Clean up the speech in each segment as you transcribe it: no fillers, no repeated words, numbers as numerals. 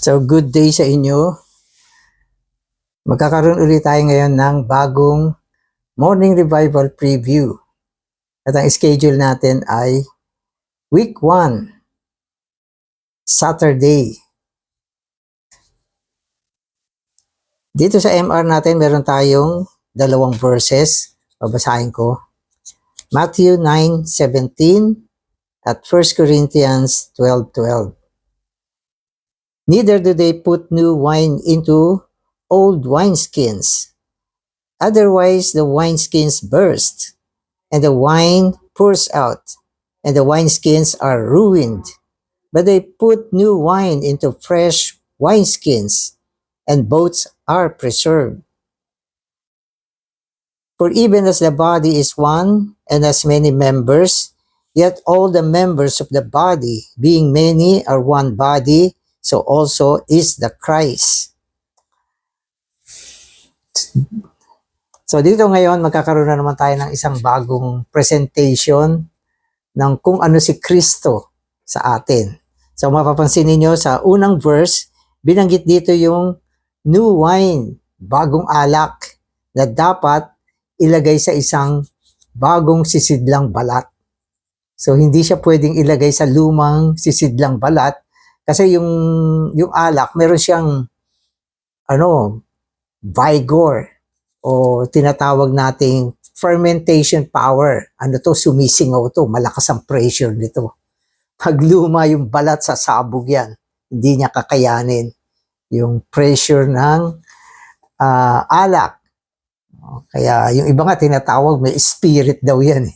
So, good day sa inyo. Magkakaroon ulit tayo ngayon ng bagong morning revival preview. At ang schedule natin ay week 1, Saturday. Dito sa MR natin, meron tayong dalawang verses. Babasahin ko. Matthew 9:17 at 1 Corinthians 12:12. Neither do they put new wine into old wineskins. Otherwise, the wineskins burst, and the wine pours out, and the wineskins are ruined. But they put new wine into fresh wineskins, and both are preserved. For even as the body is one and has many members, yet all the members of the body, being many, are one body, so also is the Christ. So dito ngayon, magkakaroon na naman tayo ng isang bagong presentation ng kung ano si Kristo sa atin. So mapapansin niyo sa unang verse, binanggit dito yung new wine, bagong alak na dapat ilagay sa isang bagong sisidlang balat. So hindi siya pwedeng ilagay sa lumang sisidlang balat kasi yung alak meron siyang vigor o tinatawag nating fermentation power. Sumisingaw to, malakas ang pressure nito. Pag luma yung balat sa sabog yan, hindi niya kakayanin yung pressure ng alak. Kaya yung iba nga tinatawag, may spirit daw yan.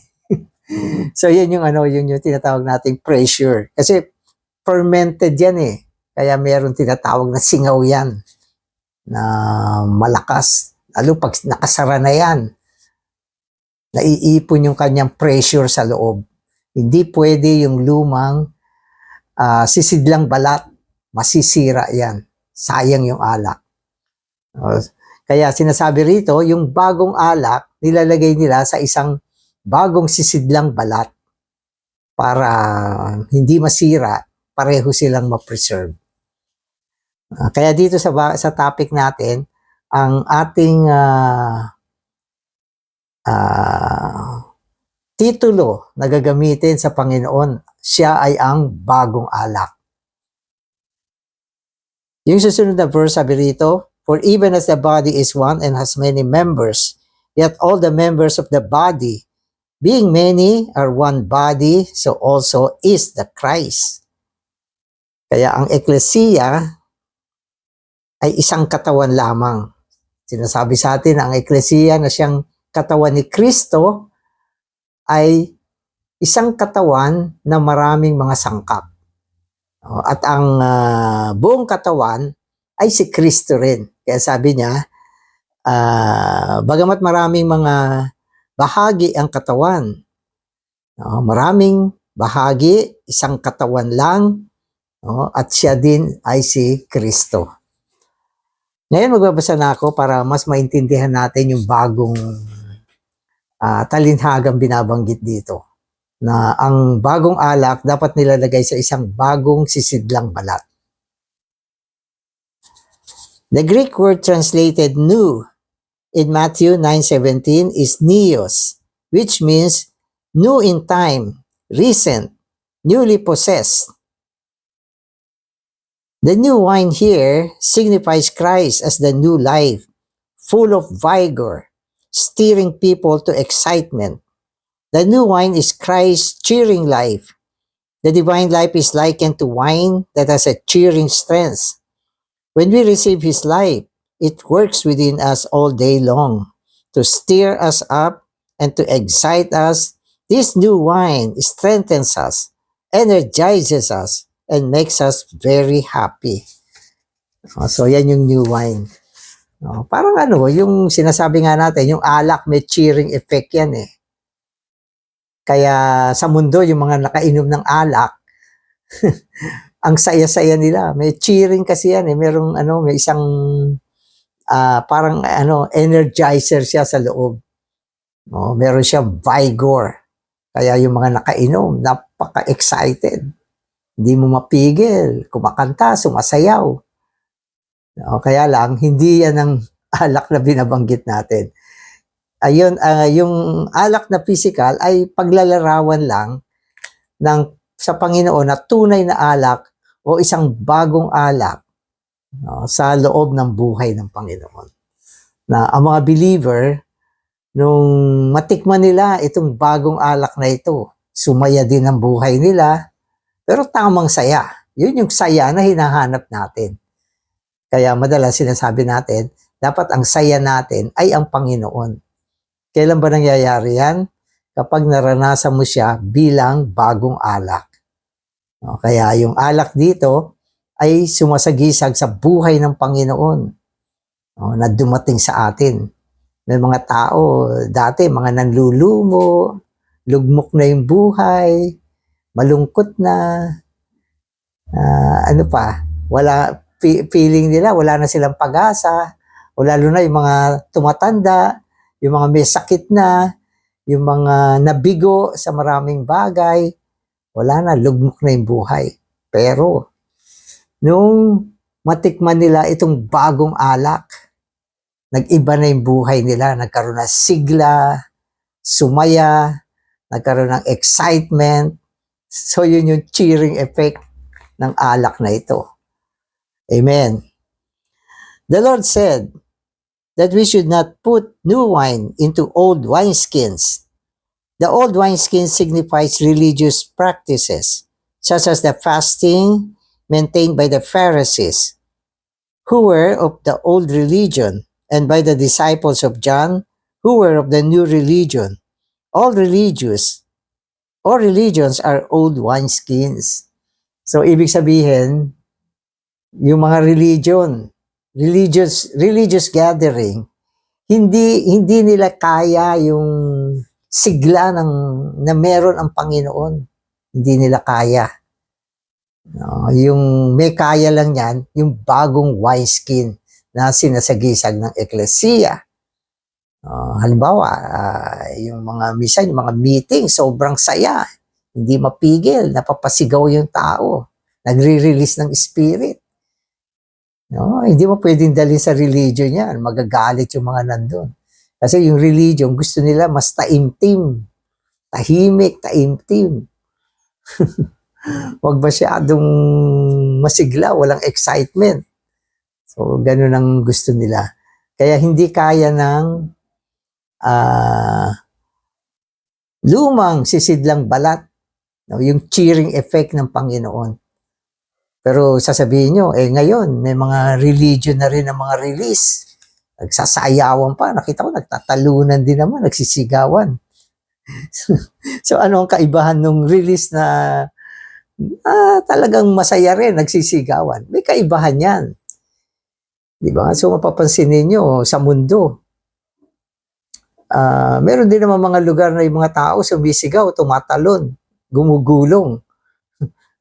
So yan yung yung tinatawag nating pressure. Kasi fermented yan eh. Kaya meron tinatawag na singaw yan na malakas. Lalo pag nakasara na yan, naiipon yung kanyang pressure sa loob. Hindi pwede yung lumang sisidlang balat, masisira yan. Sayang yung alak. Kaya sinasabi rito, yung bagong alak, nilalagay nila sa isang bagong sisidlang balat para hindi masira, pareho silang ma-preserve. Kaya dito sa topic natin, ang ating titulo na gagamitin sa Panginoon, siya ay ang bagong alak. Yung susunod na verse sabi rito, for even as the body is one and has many members, yet all the members of the body, being many, are one body, so also is the Christ. Kaya ang Ecclesia ay isang katawan lamang. Sinasabi sa atin ang Ecclesia na siyang katawan ni Kristo ay isang katawan na maraming mga sangkap. At ang buong katawan ay si Kristo rin. Kaya sabi niya, bagamat maraming mga bahagi ang katawan, maraming bahagi, isang katawan lang, at siya din ay si Kristo. Ngayon magbabasa na ako para mas maintindihan natin yung bagong talinhagang binabanggit dito. Na ang bagong alak dapat nilalagay sa isang bagong sisidlang balat. The Greek word translated new in Matthew 9:17 is neos, which means new in time, recent, newly possessed. The new wine here signifies Christ as the new life, full of vigor, steering people to excitement. The new wine is Christ's cheering life. The divine life is likened to wine that has a cheering strength. When we receive His life, it works within us all day long to stir us up and to excite us. This new wine strengthens us, energizes us, and makes us very happy. So yan yung new wine. Parang yung sinasabi nga natin, yung alak may cheering effect yan eh. Kaya sa mundo, yung mga nakainom ng alak, ang saya-saya nila. May cheering kasi yan eh. Merong may isang parang energizer siya sa loob. Meron siya vigor. Kaya yung mga nakainom, napaka-excited. Hindi mo mapigil, kumakanta, sumasayaw. O, kaya lang, hindi yan ang alak na binabanggit natin. Ayun, yung alak na physical ay paglalarawan lang ng sa Panginoon na tunay na alak o isang bagong alak, no, sa loob ng buhay ng Panginoon. Na ang mga believer, nung matikman nila itong bagong alak na ito, sumaya din ang buhay nila, pero tamang saya. Yun yung saya na hinahanap natin. Kaya madalas sinasabi natin, dapat ang saya natin ay ang Panginoon. Kailan ba nangyayari yan? Kapag naranasan mo siya bilang bagong alak. No, kaya yung alak dito ay sumasagisag sa buhay ng Panginoon, no, na dumating sa atin. May mga tao, dati mga nanlulumo, lugmok na yung buhay, malungkot na, ano pa, feeling nila, wala na silang pag-asa, o lalo na yung mga tumatanda, yung mga may sakit na, yung mga nabigo sa maraming bagay, wala na, lugmok na yung buhay. Pero, nung matikman nila itong bagong alak, nag-iba na yung buhay nila, nagkaroon ng sigla, sumaya, nagkaroon ng excitement. So yun yung cheering effect ng alak na ito. Amen. The Lord said that we should not put new wine into old wineskins. The old wineskin signifies religious practices, such as the fasting maintained by the Pharisees, who were of the old religion, and by the disciples of John, who were of the new religion. All religions are old wineskins. So, ibig sabihin, yung mga religious gathering, hindi nila kaya yung sigla na meron ang Panginoon. Hindi nila kaya. No, yung may kaya lang yan, yung bagong wineskin na sinasagisag ng eklesiya. Halimbawa, yung mga meeting, sobrang saya. Hindi mapigil, napapasigaw yung tao. Nagre-release ng spirit. No, hindi mo pwedeng dalhin sa religion yan. Magagalit yung mga nandun. Kasi yung religion, gusto nila mas taimtim. Tahimik, taimtim. Huwag masyadong masigla, walang excitement. So, ganun ang gusto nila. Kaya hindi kaya ng lumang sisidlang balat, no, yung cheering effect ng Panginoon. Pero sasabihin nyo, ngayon, may mga religion na rin ang mga release. Nagsasayawan pa. Nakita ko, nagtatalunan din naman, nagsisigawan. So, ano ang kaibahan ng release na talagang masaya rin, nagsisigawan? May kaibahan yan. Diba? So, mapapansin ninyo, sa mundo, meron din naman mga lugar na yung mga tao sumisigaw, tumatalon, gumugulong.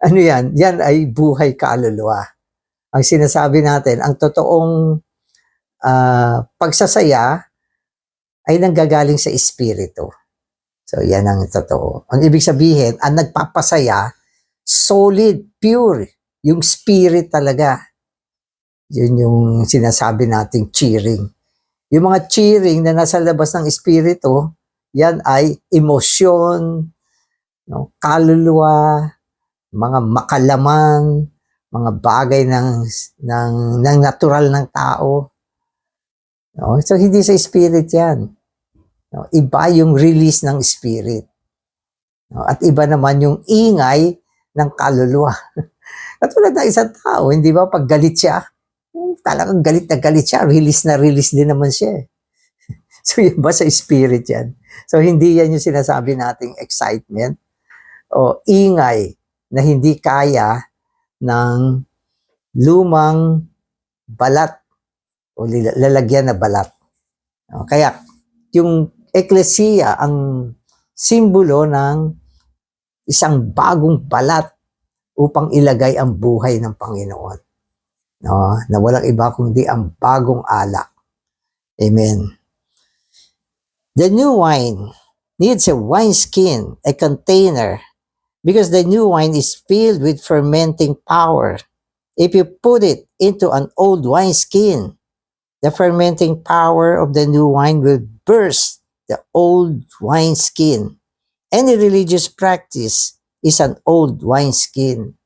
Ano yan? Yan ay buhay kaluluwa. Ang sinasabi natin, ang totoong pagsasaya ay nanggagaling sa espiritu. So, yan ang totoo. Ang ibig sabihin, ang nagpapasaya, solid, pure, yung spirit talaga. Yun yung sinasabi nating cheering. Yung mga cheering na nasa labas ng espiritu, yan ay emosyon, no, kaluluwa, mga makalaman, mga bagay ng natural ng tao. No? So, hindi sa spirit yan. No? Iba yung release ng spirit. No? At iba naman yung ingay ng kaluluwa. Katulad ng isang tao, hindi ba pag galit siya, talagang galit na galit siya, release na release din naman siya. So, yun ba sa spirit yan? So, hindi yan yung sinasabi nating excitement o ingay na hindi kaya ng lumang balat o lalagyan na balat. Kaya, yung eklesiya ang simbolo ng isang bagong balat upang ilagay ang buhay ng Panginoon. No, na walang iba kundi ang bagong alak. Amen. The new wine needs a wineskin, a container, because the new wine is filled with fermenting power. If you put it into an old wineskin, the fermenting power of the new wine will burst the old wineskin. Any religious practice is an old wineskin.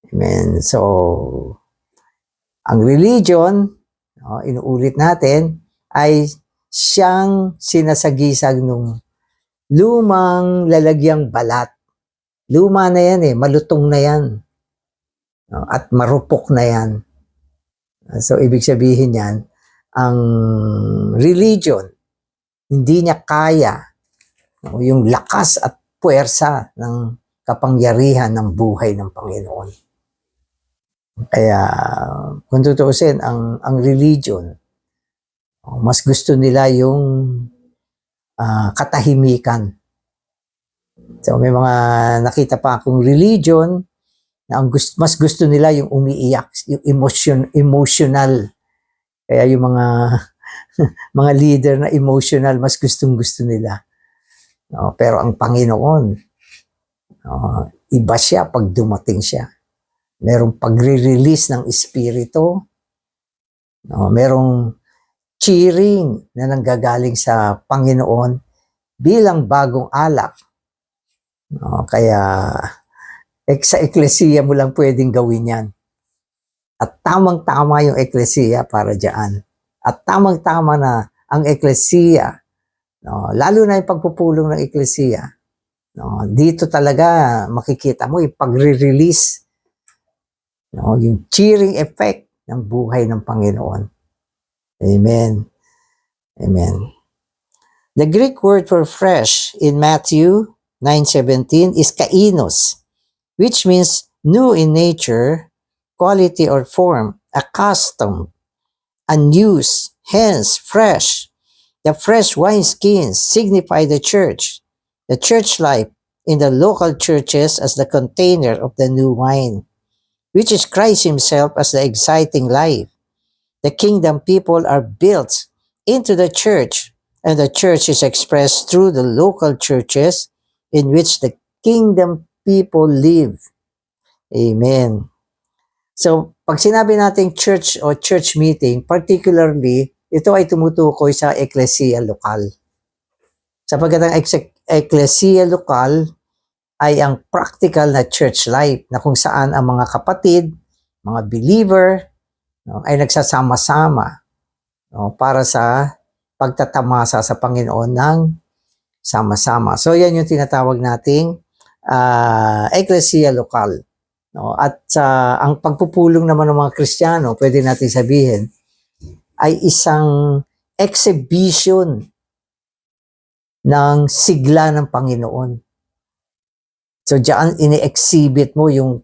Amen. So, ang religion, inuulit natin, ay siyang sinasagisag nung lumang lalagyang balat. Luma na yan malutong na yan. At marupok na yan. So, ibig sabihin yan, ang religion, hindi niya kaya yung lakas at puwersa ng kapangyarihan ng buhay ng Panginoon. Kaya, kung tutuusin, ang religion, mas gusto nila yung katahimikan. So, may mga nakita pa akong religion na mas gusto nila yung umiiyak, yung emotional. Kaya yung mga mga leader na emotional, mas gustong-gusto nila. Pero ang Panginoon, iba siya pag dumating siya. Merong pagre-release ng Espiritu. Merong cheering na nanggagaling sa Panginoon bilang bagong alak. Kaya sa eklesiya mo lang pwedeng gawin yan. At tamang-tama yung eklesiya para dyan. At tamang-tama na ang eklesiya, lalo na yung pagpupulong ng eklesiya, dito talaga makikita mo yung pagre-release, yung cheering effect ng buhay ng Panginoon. Amen. Amen. The Greek word for fresh in Matthew 9:17 is kainos, which means new in nature, quality or form, accustomed, unused, hence fresh. The fresh wineskins signify the church life in the local churches as the container of the new wine, which is Christ himself as the exciting life. The kingdom people are built into the church, and the church is expressed through the local churches in which the kingdom people live. Amen. So, pag sinabi natin church o church meeting, particularly, ito ay tumutukoy sa eklesiya lokal. Sapagkat ang eklesiya lokal ay ang practical na church life na kung saan ang mga kapatid, mga believer, ay nagsasama-sama para sa pagtatamasa sa Panginoon ng sama-sama. So, yan yung tinatawag nating eklesiya lokal. At ang pagpupulong naman ng mga Kristiyano, pwede natin sabihin, ay isang exhibition ng sigla ng Panginoon. So, diyan ini-exhibit mo yung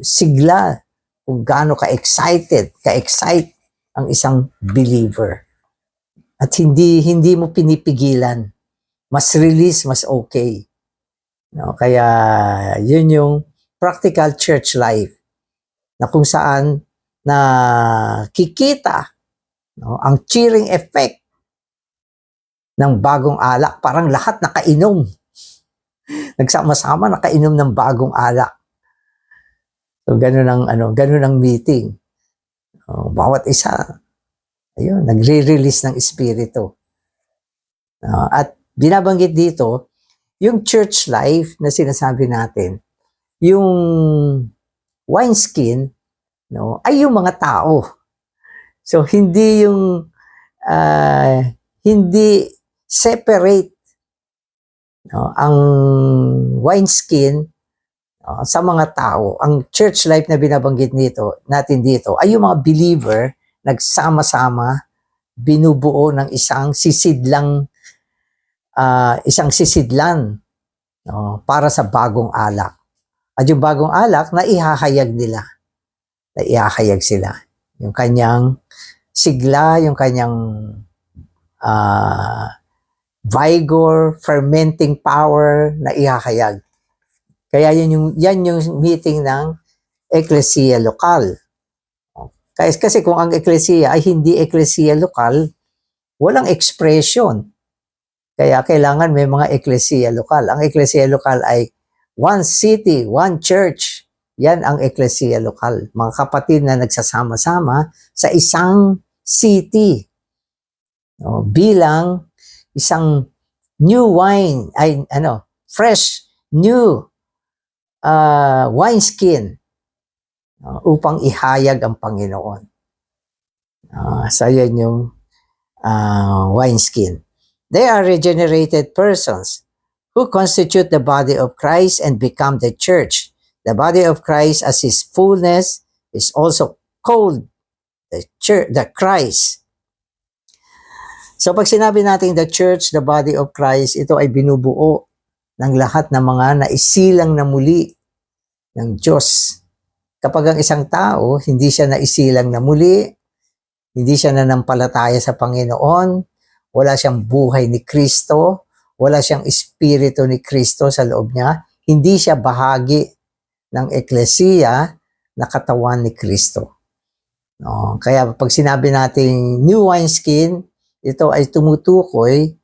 sigla, kung gaano ka-excite ang isang believer. At hindi mo pinipigilan. Mas release, mas okay. Kaya yun yung practical church life na kung saan nakikita ang cheering effect ng bagong alak. Parang lahat nakainom. Nagsama-sama nakainom ng bagong alak. So ganun ang meeting. Bawat isa, ayun, nagre-release ng espiritu. At binabanggit dito, yung church life na sinasabi natin, yung wineskin, ay yung mga tao. So, hindi yung, hindi separate ang wineskin sa mga tao. Ang church life na binabanggit natin dito, ay yung mga believer, nagsama-sama, binubuo ng isang sisidlan para sa bagong alak. At yung bagong alak na ihahayag sila. Yung kanyang sigla, yung kanyang vigor, fermenting power na ihahayag. Kaya yan yung meeting ng eklesiya lokal. Kasi kung ang eklesiya ay hindi eklesiya lokal, walang expression. Kaya kailangan may mga eklesiya lokal. Ang eklesiya lokal ay one city, one church, Yan ang eklesiya lokal. Mga kapatid na nagsasama-sama sa isang city. Bilang isang new wine, fresh, new wineskin upang ihayag ang Panginoon. So yan yung wineskin. They are regenerated persons who constitute the body of Christ and become the church. The body of Christ as His fullness is also called the church, the Christ. So pag sinabi natin the church, the body of Christ, ito ay binubuo ng lahat ng mga naisilang na muli ng Diyos. Kapag ang isang tao, hindi siya naisilang na muli, hindi siya nanampalataya sa Panginoon, wala siyang buhay ni Kristo, wala siyang espiritu ni Kristo sa loob niya, hindi siya bahagi ng eklesiya na katawan ni Kristo. Kaya pag sinabi natin new wineskin, ito ay tumutukoy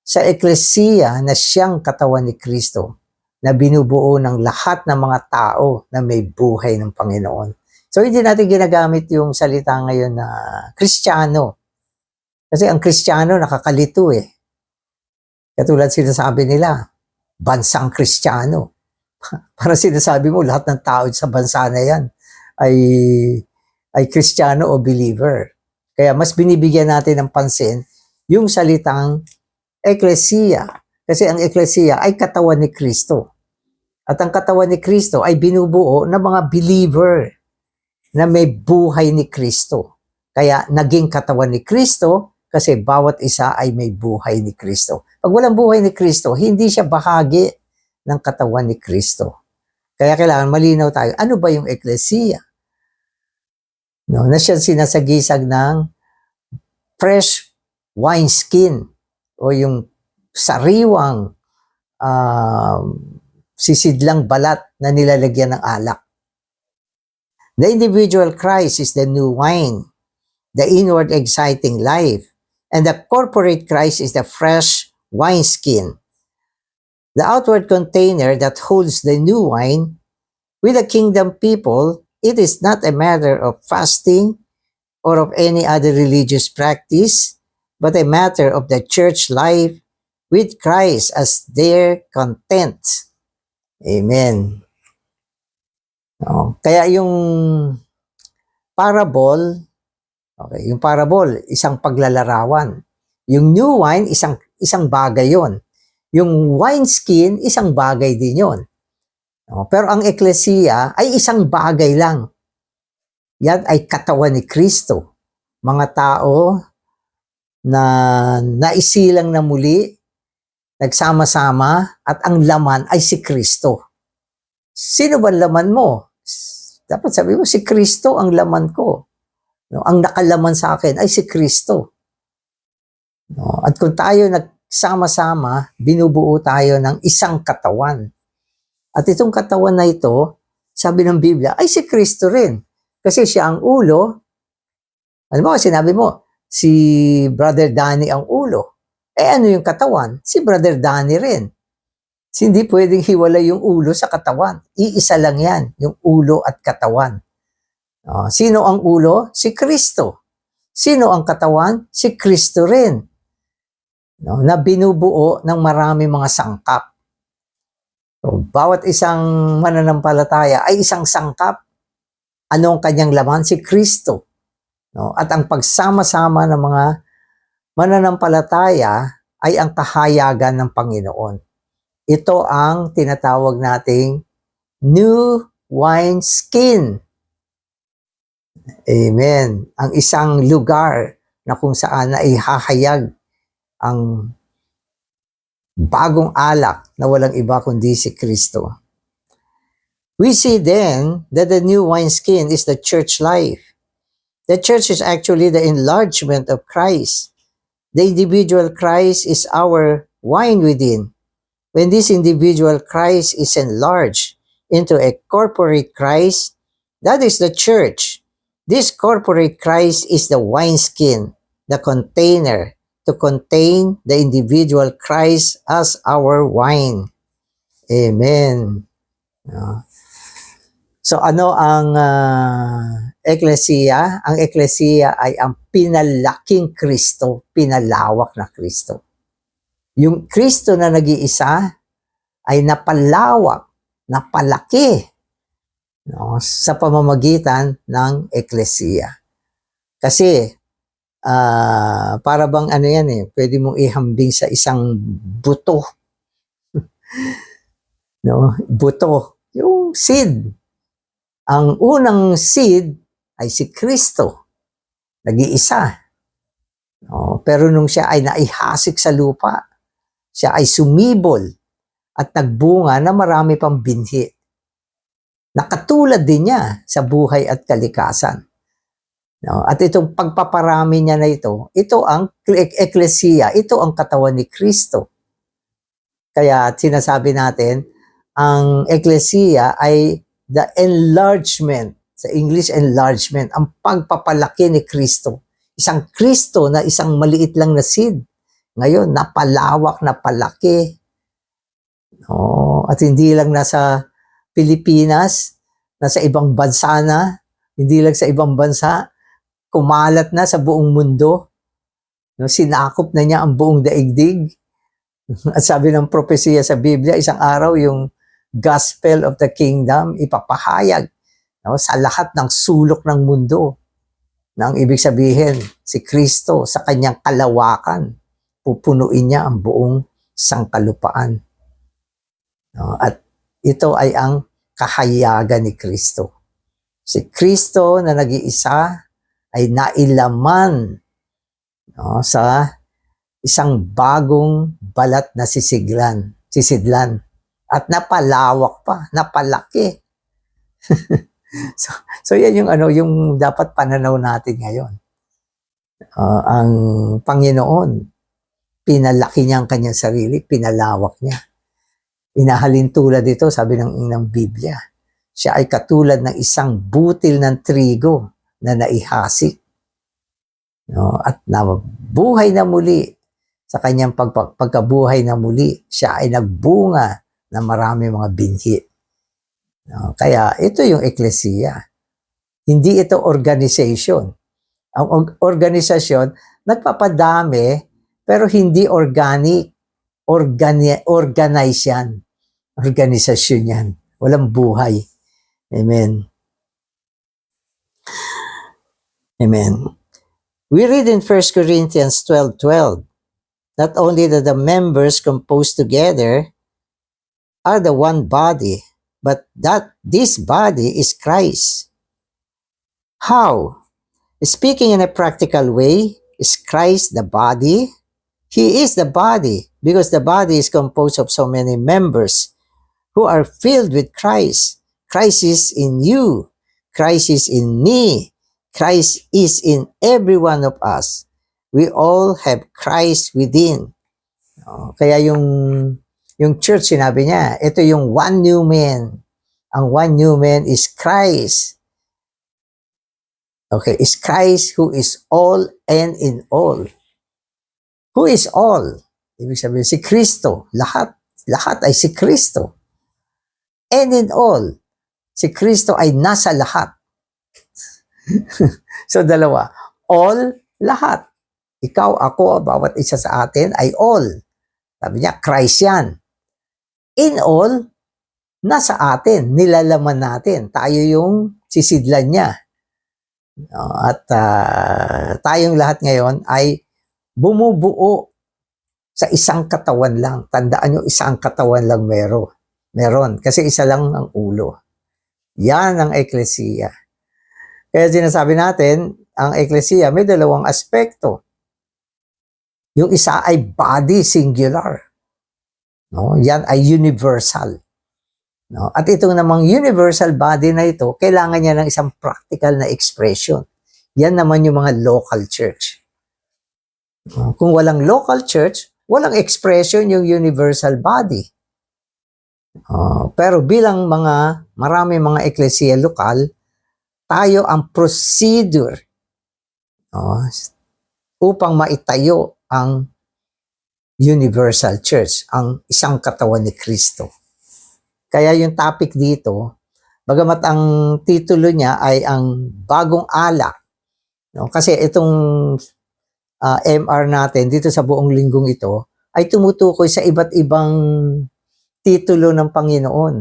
sa eklesiya na siyang katawan ni Kristo, na binubuo ng lahat ng mga tao na may buhay ng Panginoon. So hindi natin ginagamit yung salita ngayon na Kristiyano. Kasi ang Kristiyano nakakalito eh. Katulad sinasabi nila, bansang Kristiyano. Para sinasabi mo lahat ng tao sa bansa na yan ay Kristiyano o believer. Kaya mas binibigyan natin ng pansin yung salitang eklesiya. Kasi ang eklesiya ay katawan ni Kristo. At ang katawan ni Kristo ay binubuo ng mga believer na may buhay ni Kristo. Kaya naging katawan ni Kristo kasi bawat isa ay may buhay ni Kristo. Pag walang buhay ni Kristo, hindi siya bahagi ng katawan ni Kristo. Kaya kailangan malinaw tayo, ano ba yung eklesiya? Na siya sinasagisag ng fresh wineskin o yung sariwang sisidlang balat na nilalagyan ng alak. The individual Christ is the new wine, the inward exciting life, and the corporate Christ is the fresh wineskin. The outward container that holds the new wine. With the kingdom people, it is not a matter of fasting or of any other religious practice, but a matter of the church life with Christ as their content. Amen. Kaya yung parable, yung parable, isang paglalarawan. Yung new wine, isang bagay yon. Yung wineskin, isang bagay din yon. Pero ang eklesiya ay isang bagay lang. Yan ay katawan ni Kristo. Mga tao na naisilang na muli, nagsama-sama, at ang laman ay si Kristo. Sino ba laman mo? Dapat sabi mo, si Kristo ang laman ko. Ang nakalaman sa akin ay si Kristo. At kung tayo nagsama-sama, binubuo tayo ng isang katawan. At itong katawan na ito, sabi ng Biblia, ay si Kristo rin. Kasi siya ang ulo. Alam mo, sinabi mo, si Brother Danny ang ulo. Ano yung katawan? Si Brother Danny rin. Hindi pwedeng hiwalay yung ulo sa katawan. Iisa lang yan, yung ulo at katawan. Sino ang ulo? Si Kristo. Sino ang katawan? Si Kristo rin. Na binubuo ng marami mga sangkap. Bawat isang mananampalataya ay isang sangkap. Ano ang kanyang laman? Si Kristo. At ang pagsama-sama ng mga mananampalataya ay ang kahayagan ng Panginoon. Ito ang tinatawag nating new wineskin. Amen. Ang isang lugar na kung saan na ihahayag ang bagong alak na walang iba kundi si Kristo. We see then that the new wineskin is the church life. The church is actually the enlargement of Christ. The individual Christ is our wine within. When this individual Christ is enlarged into a corporate Christ, that is the church. This corporate Christ is the wineskin, the container to contain the individual Christ as our wine. Amen. So So ano ang eklesiya? Ang eklesiya ay ang pinalaking Kristo, pinalawak na Kristo. Yung Kristo na nag-iisa ay napalawak, napalaki, no, sa pamamagitan ng eklesiya. Kasi para bang ano yan pwede mong ihambing sa isang buto. No? Buto, yung seed. Ang unang seed ay si Kristo, nag-iisa. No? Pero nung siya ay naihasik sa lupa, siya ay sumibol at nagbunga na marami pang binhi. Nakatulad din niya sa buhay at kalikasan. No? At itong pagpaparami niya na ito ang eklesiya, ito ang katawan ni Kristo. Kaya sinasabi natin, ang eklesiya ay the enlargement, sa English enlargement, ang pagpapalaki ni Kristo. Isang Kristo na isang maliit lang na seed. Ngayon, napalawak, napalaki. At hindi lang nasa Pilipinas, nasa ibang bansa na, hindi lang sa ibang bansa, kumalat na sa buong mundo. Sinakop na niya ang buong daigdig. At sabi ng propesiya sa Biblia, isang araw yung gospel of the kingdom ipapahayag sa lahat ng sulok ng mundo. Ang ibig sabihin, si Kristo sa kanyang kalawakan, pupunuin niya ang buong sangkalupaan. At ito ay ang kahayagan ni Kristo. Si Kristo na nag-iisa ay nailaman sa isang bagong balat na sisidlan. At napalawak pa, napalaki. so yan yung dapat pananaw natin ngayon. Ang Panginoon, pinalaki niya ang kanyang sarili, pinalawak niya. Inahalin tulad ito, sabi ng Biblia. Siya ay katulad ng isang butil ng trigo na naihasik. At nabuhay na muli. Sa kanyang pagkabuhay na muli, siya ay nagbunga na marami mga binhi. Kaya ito yung eklesiya. Hindi ito organization. Ang organisasyon, nagpapadami, pero hindi organic. Organize yan. Organisasyon yan. Walang buhay. Amen. Amen. We read in 1 Corinthians 12:12, not only that the members composed together are the one body, but that this body is Christ. How? Speaking in a practical way, is Christ the body? He is the body because the body is composed of so many members who are filled with Christ. Christ is in you. Christ is in me. Christ is in every one of us. We all have Christ within. Kaya yung church, sinabi niya, ito yung one new man. Ang one new man is Christ. Okay, is Christ who is all and in all. Who is all? Ibig sabihin, si Kristo. Lahat ay si Kristo. And in all, si Kristo ay nasa lahat. So dalawa, all, lahat. Ikaw, ako, bawat isa sa atin ay all. Sabi niya, Christ yan. In all, nasa atin, nilalaman natin. Tayo yung sisidlan niya. At tayong lahat ngayon ay bumubuo sa isang katawan lang. Tandaan nyo, isang katawan lang meron. Kasi isa lang ang ulo. Yan ang eklesiya. Kaya sinasabi natin, ang eklesiya may dalawang aspekto. Yung isa ay body singular. Yan ay universal. At itong namang universal body na ito, kailangan niya ng isang practical na expression. Yan naman yung mga local church. Kung walang local church, walang expression yung universal body. Pero bilang marami mga eklesiya lokal, tayo ang procedure upang maitayo ang universal church, ang isang katawan ni Kristo. Kaya yung topic dito Bagamat ang titulo niya ay ang bagong alak. No? Kasi itong MR natin dito sa buong linggong ito ay tumutukoy sa iba't ibang titulo ng Panginoon.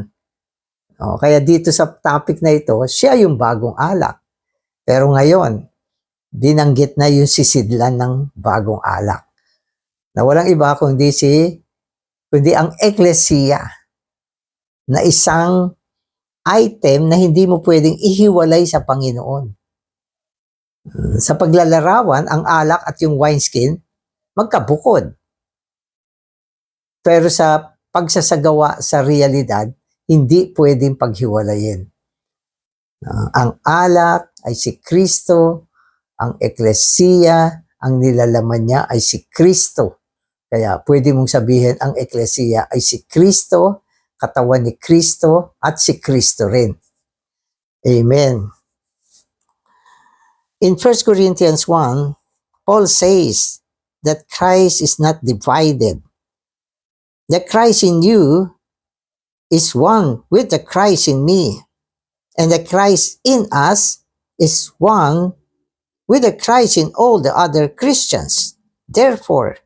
No? Kaya dito sa topic na ito, siya yung bagong alak. Pero ngayon, binanggit na yung sisidlan ng bagong alak. Na walang iba kundi ang eklesiya na isang item na hindi mo pwedeng ihiwalay sa Panginoon. Sa paglalarawan, ang alak at yung wineskin, magkabukod. Pero sa pagsasagawa sa realidad, hindi pwedeng paghiwalayin. Ang alak ay si Kristo, ang eklesiya, ang nilalaman niya ay si Kristo. Kaya pwede mong sabihin ang eklesiya ay si Kristo, katawan ni Kristo, at si Kristo rin. Amen. In 1 Corinthians 1, Paul says that Christ is not divided. The Christ in you is one with the Christ in me. And the Christ in us is one with the Christ in all the other Christians. Therefore,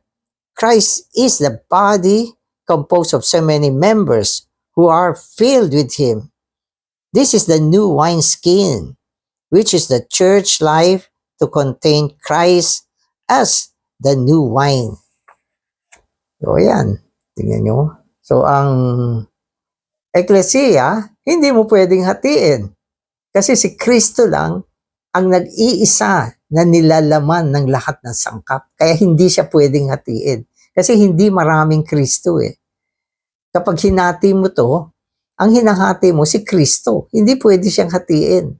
Christ is the body composed of so many members who are filled with Him. This is the new wineskin, which is the church life to contain Christ as the new wine. So, yan. Tingnan nyo. So, ang eklesiya, hindi mo pwedeng hatiin. Kasi si Kristo lang ang nag-iisa na nilalaman ng lahat ng sangkap. Kaya hindi siya pwedeng hatiin. Kasi hindi maraming Kristo eh. Kapag hinati mo to, ang hinahati mo si Kristo. Hindi pwede siyang hatiin.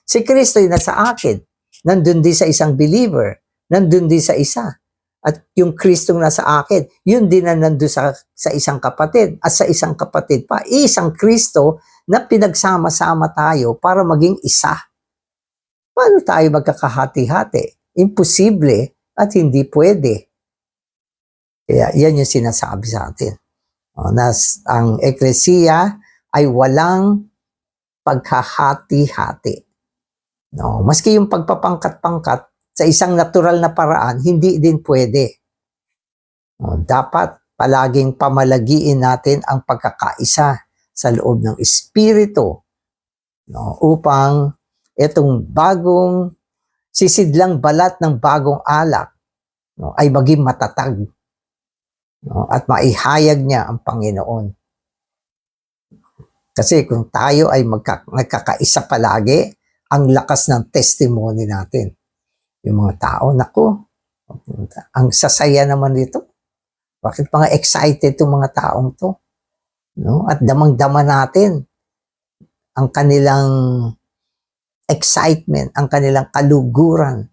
Si Kristo ay nasa akin. Nandun din sa isang believer. Nandun din sa isa. At yung Kristong nasa akin, yun din na nandun sa isang kapatid. At sa isang kapatid pa, isang Kristo na pinagsama-sama tayo para maging isa. Paano tayo magkakahati-hati? Imposible at hindi pwede. Kaya yan yung sinasabi sa atin. Ang eklesiya ay walang pagkahati-hati. No, maski yung pagpapangkat-pangkat sa isang natural na paraan, hindi din pwede. No, dapat palaging pamalagiin natin ang pagkakaisa sa loob ng Espiritu, no, upang itong bagong sisidlang balat ng bagong alak, no, ay maging matatag, no, at maihayag niya ang Panginoon. Kasi kung tayo ay nagkakaisa palagi, ang lakas ng testimony natin. Yung mga tao, naku, ang sasaya naman dito. Bakit mga excited itong mga taong to? No? At damang-dama natin ang kanilang excitement, ang kanilang kaluguran.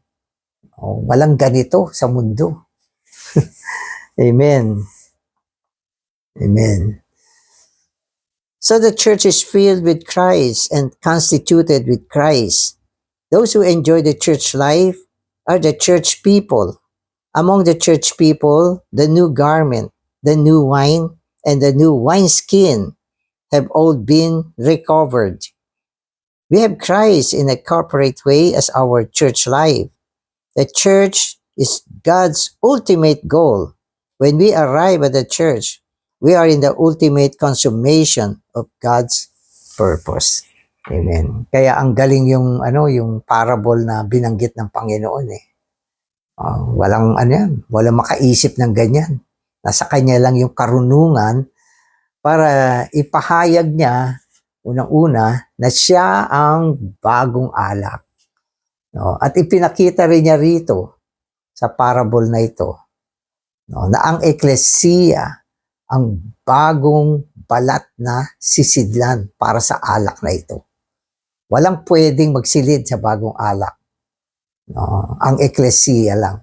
Walang ganito sa mundo. Amen. Amen. So the church is filled with Christ and constituted with Christ. Those who enjoy the church life are the church people. Among the church people, the new garment, the new wine, and the new wineskin have all been recovered. We have Christ in a corporate way as our church life. The church is God's ultimate goal. When we arrive at the church, we are in the ultimate consummation of God's purpose. Amen. Kaya ang galing yung parable na binanggit ng Panginoon eh. Walang walang makaisip ng ganyan. Nasa kanya lang yung karunungan para ipahayag niya unang-una na siya ang bagong alak. No? At ipinakita rin niya rito sa parable na ito, no, na ang eklesiya ang bagong balat na sisidlan para sa alak na ito. Walang pwedeng magsilid sa bagong alak. No, ang eklesiya lang.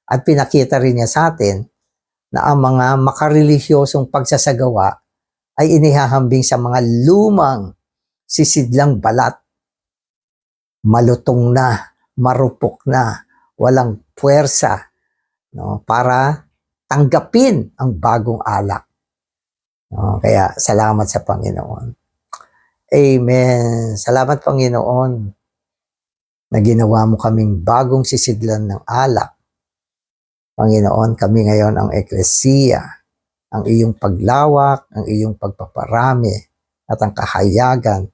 At pinakita rin niya sa atin na ang mga makarelihyosong pagsasagawa ay inihahambing sa mga lumang sisidlang balat. Malutong na, marupok na, walang puwersa, no, para tanggapin ang bagong alak. No, kaya salamat sa Panginoon. Amen. Salamat, Panginoon, na ginawa mo kaming bagong sisidlan ng alak. Panginoon, kami ngayon ang eklesiya, ang iyong paglawak, ang iyong pagpaparami, at ang kahayagan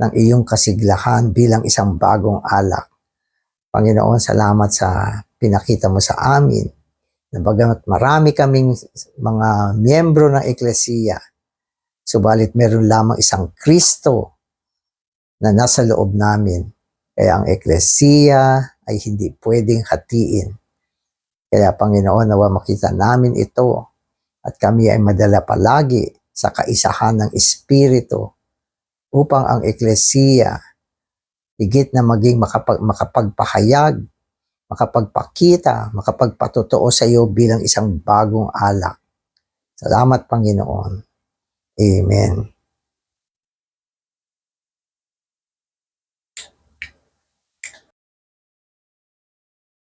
ng iyong kasiglahan bilang isang bagong alak. Panginoon, salamat sa pinakita mo sa amin na bagamat marami kaming mga miyembro ng eklesiya, subalit meron lamang isang Kristo na nasa loob namin. Kaya ang eklesiya ay hindi pwedeng hatiin. Kaya Panginoon, nawa makita namin ito at kami ay madala palagi sa kaisahan ng Espiritu upang ang eklesiya higit na maging makapagpahayag, makapagpakita, makapagpatotoo sa iyo bilang isang bagong alak. Salamat, Panginoon. Amen.